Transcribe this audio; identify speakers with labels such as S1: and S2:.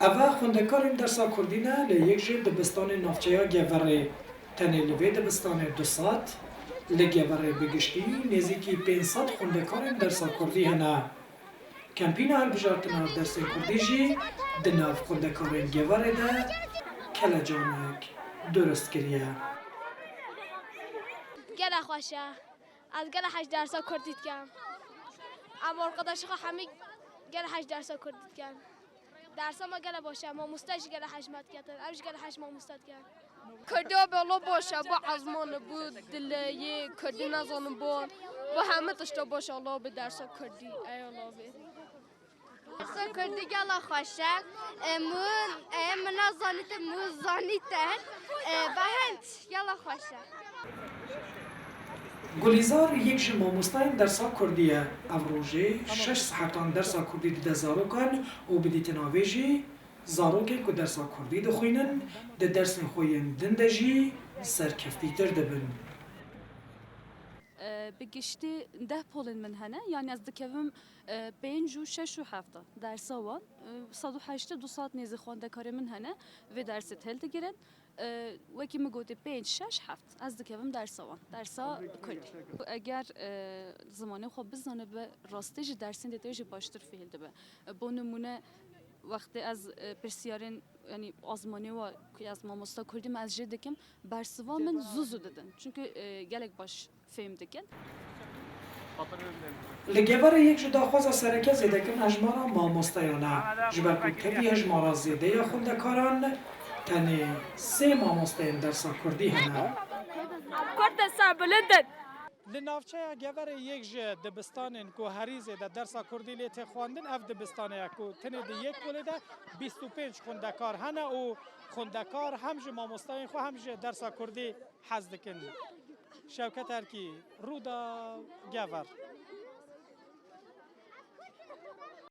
S1: اول خوندکارین درس کردی نه لیک جه دبستان نافچه گوره تنه لوی دبستان 200 لگوره بگشتی نزیکی 500 خوندکارین درس کردی هنه. کمپین هلبجارتنا درس کردی جی دناف خوندکارین گوره ده کلا جانک درست کریه.
S2: گله خوشه از گله 8 درس کردید کم اما ارقداش همه گله 8 درس کردید کم درس ما گله باشه ما مستش گله 8 مات کرد اوش گله 8 ما مستاد کرد
S3: کدا بالا باشه با عزمان بود دلیه کدی نزانم بود با همه تشتا باشه الله به درس کردی ای الله به
S2: درس کردی گله خوشه من نزانیت مزانیت بهند گله خوشه
S1: گلیزار یک جه ماموستاین درسا کردیه او روژه 6 ساعتان درسا کردی دیده زاروکان و بدیت ناویجی زاروکن که درسا کردی دخوینن ده درس خوین دنده جی سرکفتی تر دبن.
S4: بگشتی 10 پولن من هنه یعنی از دکوم 5 و 6 و 7 درس وان 180 200 نیز خونده کار من هنه و درس تل دگیرن وکی مگوتی 5 6 7 از دکوم درس وان درسا کردی اگر زمانه خوب بزنه به راستش درسین دیتوی باشتر فیل دبه با نمونه وقتی از پرسیارن یعنی آزمانی و که از ماموستا کردیم از جد دکم برسوا من زوزو دادن چونکه گلک باش فهم دکن
S1: لگواره یک جدا خواست سرکه زیده کن اجمارا ماموستایانه جبر کتبی اجمارا زیده یا خونده کاران تنه 3 ماموستاین درسا کردی هنه.
S3: کرد سر بلندن
S5: لنافچه گوره یک جه دبستان کو هریزه ده درسا کردی لیت خواندن اف دبستانه کو تنه ده یک کوله ده 25 خوندکار هنه و خوندکار همج ماموستاین خو همج درسا کردی حزدکن. شوکت هرکی رودا گور